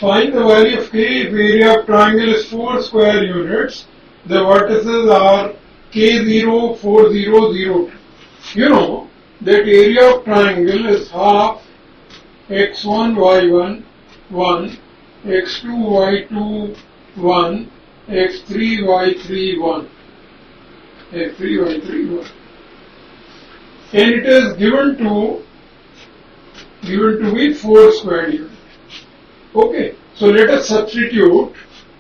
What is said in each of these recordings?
Find the value of k if area of triangle is 4 square units. The vertices are k0, 4, 0, 0, 2. You know that area of triangle is half x1, y1, 1, x2, y2, 1, x3, y3, 1, x3, y3, 1. And it is given to be 4 square units. Okay, so let us substitute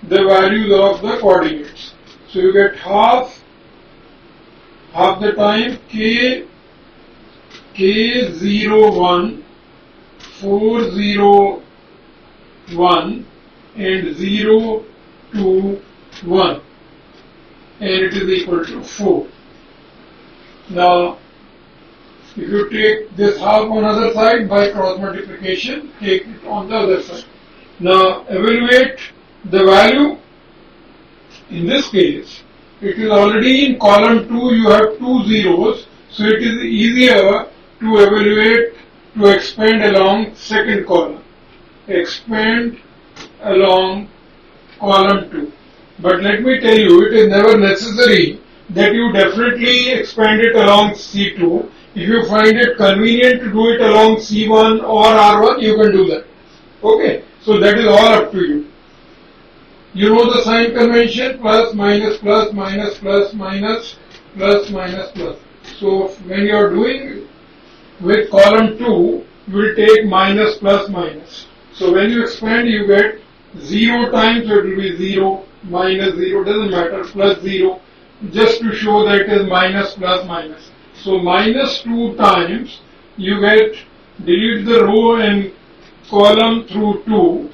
the values of the coordinates. So you get half the time k01, 401 and 0, 2, 1, and it is equal to 4. Now if you take this half on other side by cross multiplication, take it on the other side. Now evaluate the value. In this case, it is already in column 2, you have 2 zeros, so it is easier to evaluate, to expand along second column. Expand along column 2. But let me tell you, it is never necessary that you definitely expand it along C2. If you find it convenient to do it along C1 or R1, you can do that. Okay, so that is all up to you. You know the sign convention, plus, minus, plus, minus, plus, minus, plus, minus, plus. So when you are doing with column 2, you will take minus, plus, minus. So when you expand, you get 0 times, so it will be 0, minus 0, doesn't matter, plus 0, just to show that it is minus, plus, minus. So minus 2 times, you get, delete the row and column through 2,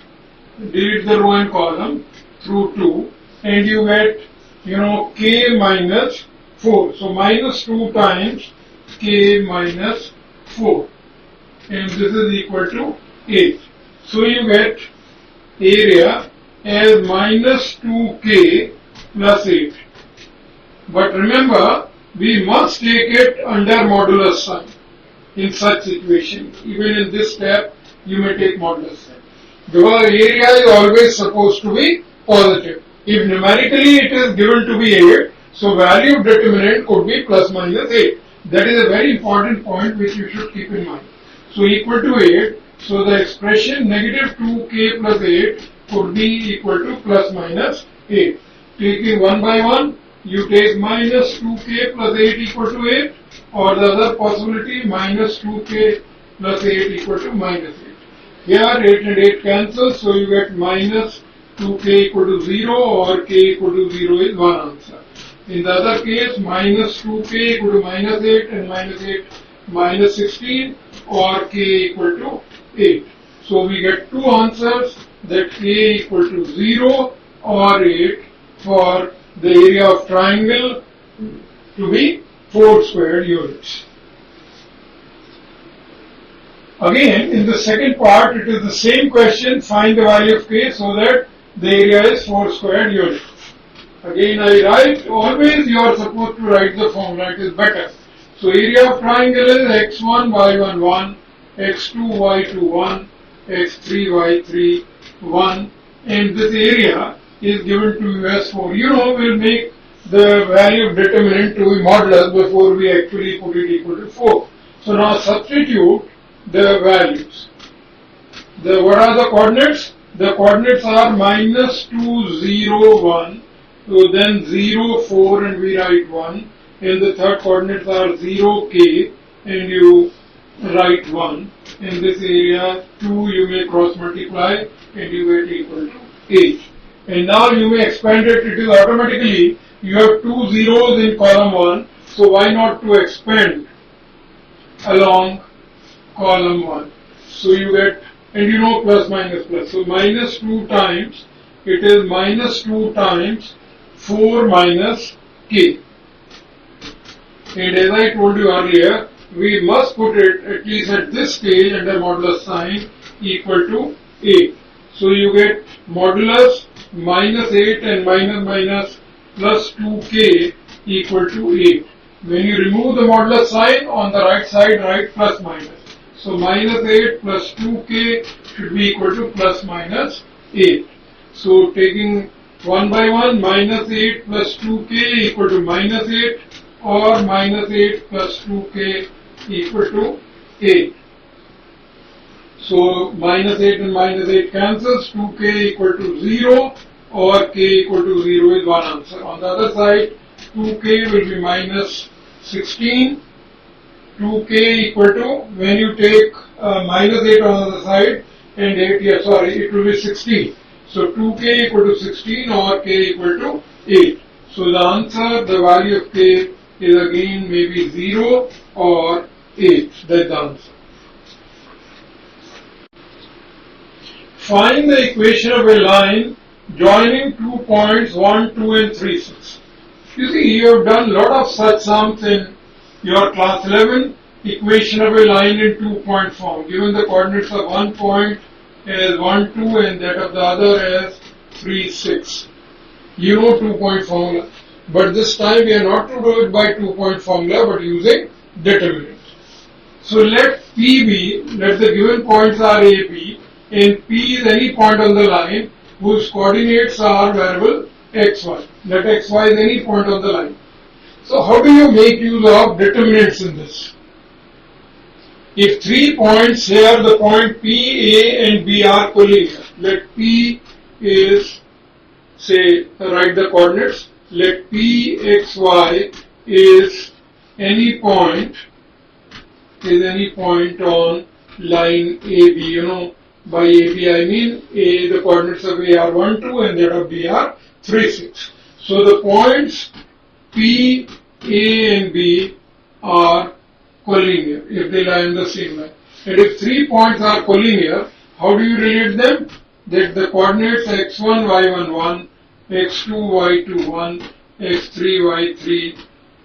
delete the row and column through 2, and you get, k minus 4. So minus 2 times k minus 4, and this is equal to 8. So you get area as minus 2k plus 8. But remember, we must take it under modulus sign in such situation. Even in this step, you may take modulus sign. Because area is always supposed to be positive. If numerically it is given to be 8, so value of determinant could be plus minus 8. That is a very important point which you should keep in mind. So equal to 8, so the expression negative 2k plus 8 could be equal to plus minus 8. Taking one by one, you take minus 2k plus 8 equal to 8, or the other possibility minus 2k plus 8 equal to minus 8. Here 8 and 8 cancel, so you get minus 2k equal to 0 or k equal to 0 is one answer. In the other case, minus 2k equal to minus 8 and minus 8 minus 16 or k equal to 8. So we get two answers, that k equal to 0 or 8 for the area of triangle to be 4 square units. Again, in the second part, it is the same question, find the value of k so that the area is 4 square units. Again, I write, always you are supposed to write the formula, it is better. So area of triangle is x1, y1, 1, x2, y2, 1, x3, y3, 1, and this area is given to you as 4. We'll make the value of determinant to be modulus before we actually put it equal to 4. So now substitute the values. What are the coordinates? The coordinates are minus 2, 0, 1, so then 0, 4 and we write 1, and the third coordinates are 0, k and you write 1. In this area 2 you may cross multiply and you get equal to 8. And now you may expand it, it is automatically, you have 2 zeros in column 1, so why not to expand along column 1. So you get, and plus minus plus, so minus 2 times, it is minus 2 times 4 minus k. And as I told you earlier, we must put it at least at this stage under modulus sign equal to 8. So you get modulus minus 8 and minus minus plus 2k equal to 8. When you remove the modulus sign, on the right side write plus minus. So minus 8 plus 2k should be equal to plus minus 8. So taking one by one, minus 8 plus 2k equal to minus 8, or minus 8 plus 2k equal to 8. So minus 8 and minus 8 cancels, 2k equal to 0 or k equal to 0 is one answer. On the other side, 2k will be minus 16, 2k equal to, when you take minus 8 on the other side and 8, it will be 16. So 2k equal to 16 or k equal to 8. So the answer, the value of k is again maybe 0 or 8. That's the answer. Find the equation of a line joining 2 points 1, 2 and 3, 6. You see, you have done a lot of such sums in your class 11, equation of a line in 2-point form. Given the coordinates of one point as 1, 2 and that of the other as 3, 6. You know 2-point formula. But this time we are not to do it by 2-point formula but using determinants. So let P be, let the given points are A, B, and P is any point on the line whose coordinates are variable XY. Let XY is any point on the line. So how do you make use of determinants in this? If 3 points here, the point P, A and B are collinear. Let P is, say, write the coordinates. Let P, X, Y is any point on line AB. You know, by AB I mean A, the coordinates of A are 1, 2 and that of B are 3, 6. So the points P, A and B are collinear if they lie in the same line. And if 3 points are collinear, how do you relate them? That the coordinates x1, y1, 1, x2, y2, 1, x3, y3,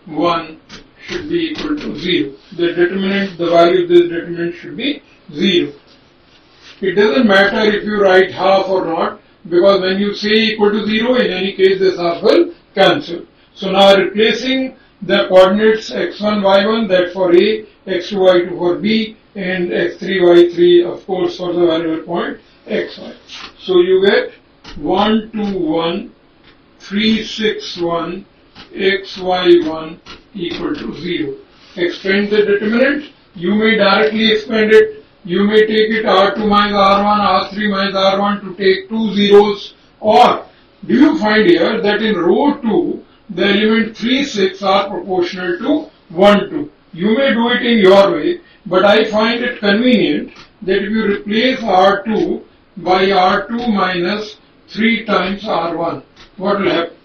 1 should be equal to 0. The determinant, the value of this determinant should be 0. It doesn't matter if you write half or not, because when you say equal to 0, in any case this half will cancel. So now replacing the coordinates x1, y1, that for A, x2, y2 for B, and x3, y3 of course for the variable point xy. So you get 1, 2, 1, 3, 6, 1, xy, 1 equal to 0. Expand the determinant. You may directly expand it. You may take it R2 minus R1, R3 minus R1 to take 2 zeros. Or do you find here that in row 2, the element 3, 6 are proportional to 1, 2. You may do it in your way, but I find it convenient that if you replace R2 by R2 minus 3 times R1, what will happen?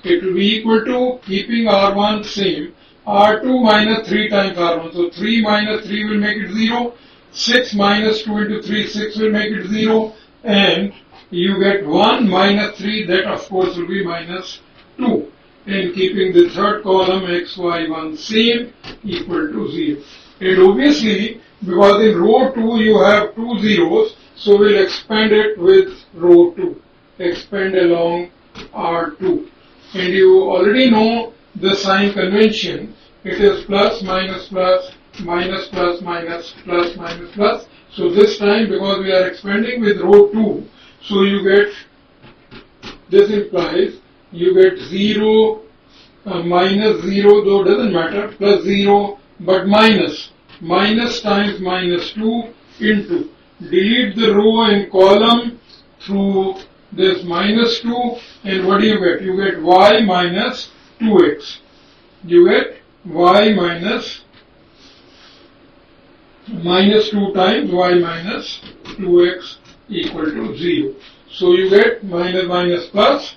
It will be equal to, keeping R1 same, R2 minus 3 times R1. So 3 minus 3 will make it 0. 6 minus 2 into 3, 6 will make it 0. And you get 1 minus 3, that of course will be minus 2. And keeping the third column xy1 same equal to 0. And obviously, because in row 2 you have 2 zeros, so we'll expand it with row 2. Expand along R2. And you already know the sign convention. It is plus, minus, plus, minus, plus, minus, plus, minus, plus. So this time, because we are expanding with row 2, so you get, this implies, you get 0, minus 0, though doesn't matter, plus 0, but minus. Minus times minus 2 into. Delete the row and column through this minus 2, and what do you get? You get y minus 2x. You get y minus 2 times y minus 2x equal to 0. So you get minus minus plus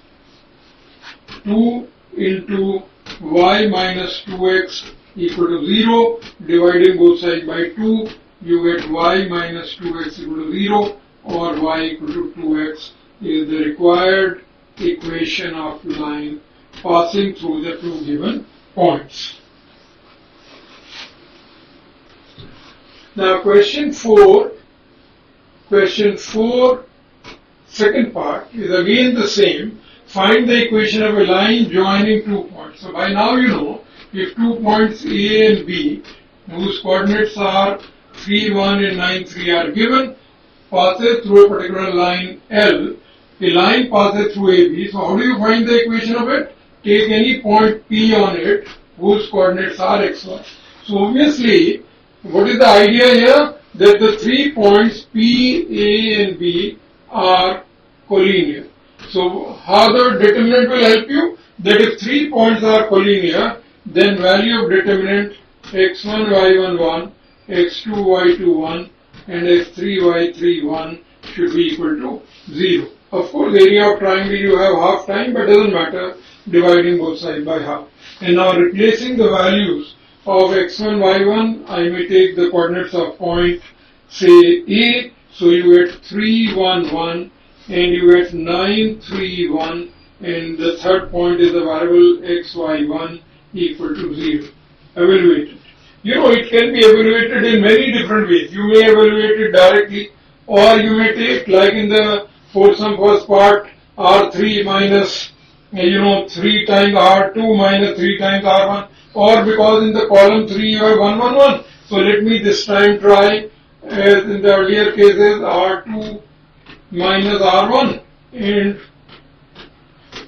2 into y minus 2x equal to 0, dividing both sides by 2, you get y minus 2x equal to 0, or y equal to 2x is the required equation of line passing through the two given points. Now question 4, second part is again the same. Find the equation of a line joining 2 points. So by now you know, if 2 points A and B, whose coordinates are 3, 1 and 9, 3 are given, passes through a particular line L. A line passes through AB. So how do you find the equation of it? Take any point P on it whose coordinates are XY. So obviously, what is the idea here? That the 3 points P, A and B are collinear. So how the determinant will help you? That if 3 points are collinear, then value of determinant x1, y11, x2, y21 and x3, y31 should be equal to 0. Of course, area of triangle you have half time, but doesn't matter, dividing both sides by half. And now replacing the values of x1, y1, I may take the coordinates of point, say A, so you get 3, 1, 1, and you get 9, 3, 1, and the third point is the variable xy1 equal to 0. Evaluate it. You know, it can be evaluated in many different ways. You may evaluate it directly, or you may take, like in the foursome first part, R3 minus, 3 times R2 minus 3 times R1, or because in the column 3 you have 1, 1, 1. So let me this time try, as in the earlier cases, R2 minus R1 and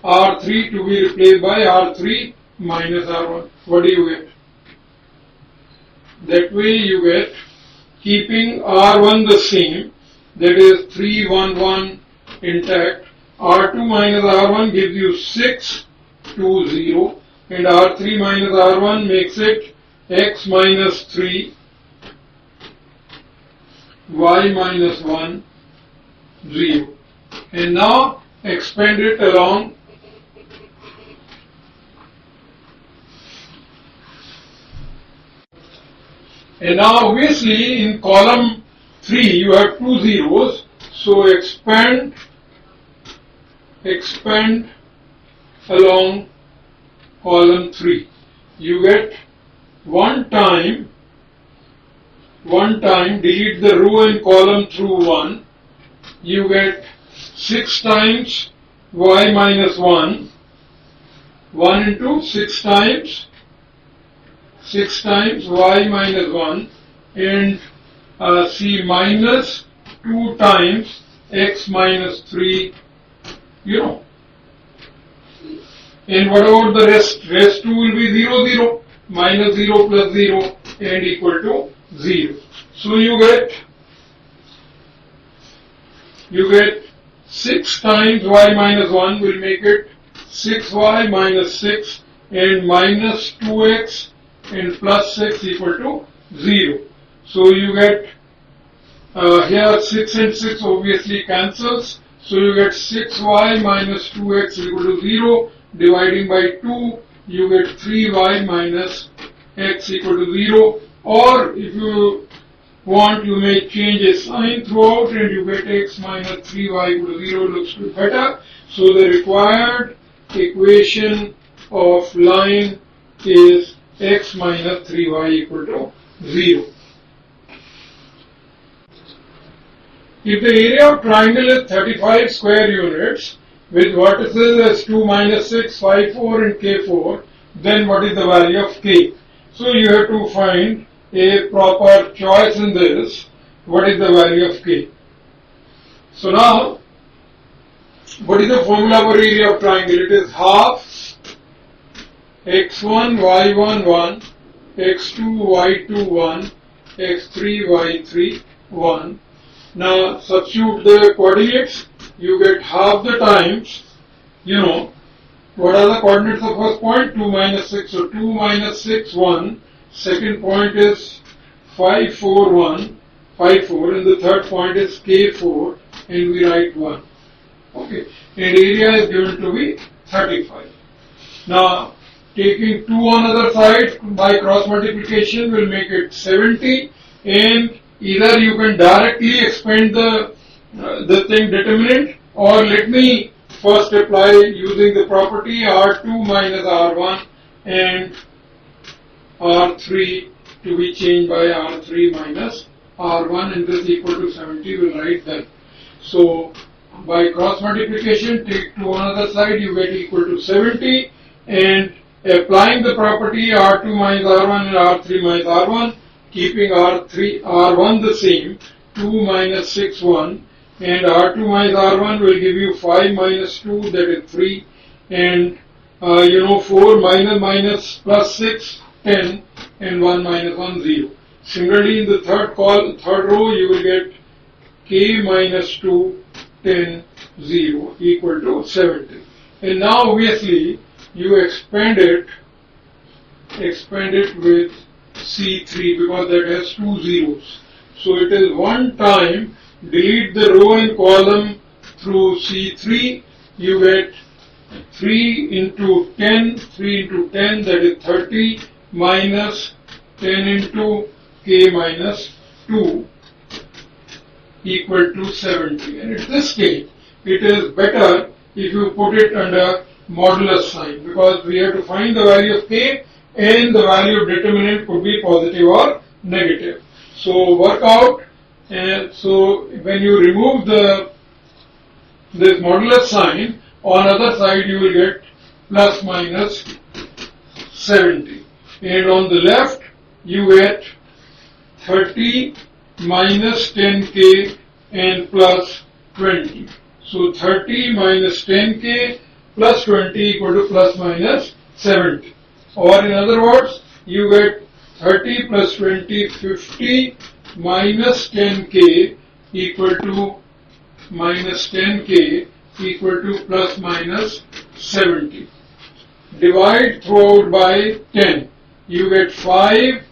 R3 to be replaced by R3 minus R1. What do you get? That way you get, keeping R1 the same, that is 3, 1, 1 intact, R2 minus R1 gives you 6, 2, 0, and R3 minus R1 makes it x minus 3, y minus 1, 0. And now expand it along. And now obviously in column 3 you have 2 zeros, so expand along column 3. You get 1 time, delete the row in column through 1, you get 6 times y minus 1, 1 into 6 times y minus 1, and C minus 2 times x minus 3, And what about the rest? Rest 2 will be 0, 0, minus 0 plus 0 and equal to 0. So you get 6 times y minus 1 will make it 6y minus 6 and minus 2x and plus 6 equal to 0. So you get, here 6 and 6 obviously cancels. So you get 6y minus 2x equal to 0. Dividing by 2, you get 3y minus x equal to 0. Or if you want, you may change a sign throughout and you get x minus 3y equal to 0. Looks better. So the required equation of line is x minus 3y equal to 0. If the area of triangle is 35 square units with vertices as 2, minus 6, 5, 4 and k4, then what is the value of k? So you have to find a proper choice in this. What is the value of k? So now, what is the formula for area of triangle? It is half x1, y1, 1, x2, y2, 1, x3, y3, 1. Now substitute the coordinates, you get half the times, what are the coordinates of first point? 2 minus 6, so 2 minus 6, 1, second point is 5, 4, 1, 5, 4, and the third point is k4, and we write 1. Okay, and area is given to be 35. Now, taking 2 on other side by cross multiplication will make it 70, and either you can directly expand the determinant, or let me first apply using the property R2 minus R1 and R3 to be changed by R3 minus R1, and this equal to 70 will write that. So by cross multiplication, take 2 on other side, you get equal to 70, and applying the property R2 minus R1 and R3 minus R1, keeping R1 the same, 2 minus 6, 1. And R2 minus R1 will give you 5 minus 2, that is 3. And 4 minus plus 6, 10. And 1 minus 1, 0. Similarly, in the third row, you will get k minus 2, 10, 0 equal to 70. And now obviously you expand it with C3 because that has 2 zeros. So it is one time, delete the row and column through C3, you get 3 into 10, that is 30 minus 10 into k minus 2 equal to 70. And in this case, it is better if you put it under modulus sign because we have to find the value of k and the value of determinant could be positive or negative. So work out, and so when you remove this modulus sign, on other side you will get plus minus 70. And on the left you get 30 minus 10k and plus 20. So 30 minus 10k plus 20 equal to plus minus 70. Or in other words, you get 30 plus 20, 50 minus 10k equal to minus 10k equal to plus minus 70. Divide throughout by 10. You get 5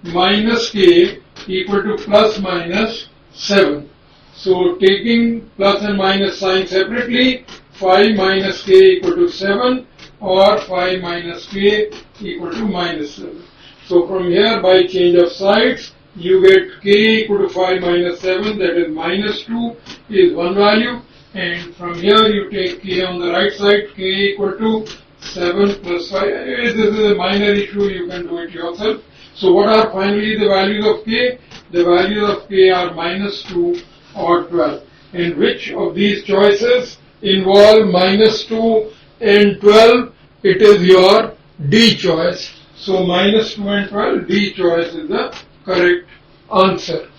minus k equal to plus minus 7. So taking plus and minus sign separately, 5 minus k equal to 7 or 5 minus k equal to minus 7. So from here by change of sides, you get k equal to 5 minus 7, that is minus 2 is one value, and from here you take k on the right side, k equal to 7 plus 5. This is a minor issue, you can do it yourself. So what are finally the values of k? The values of k are minus 2 or 12. And which of these choices involve minus 2 and 12? It is your D choice. So minus 2 and 12, D choice is the correct answer.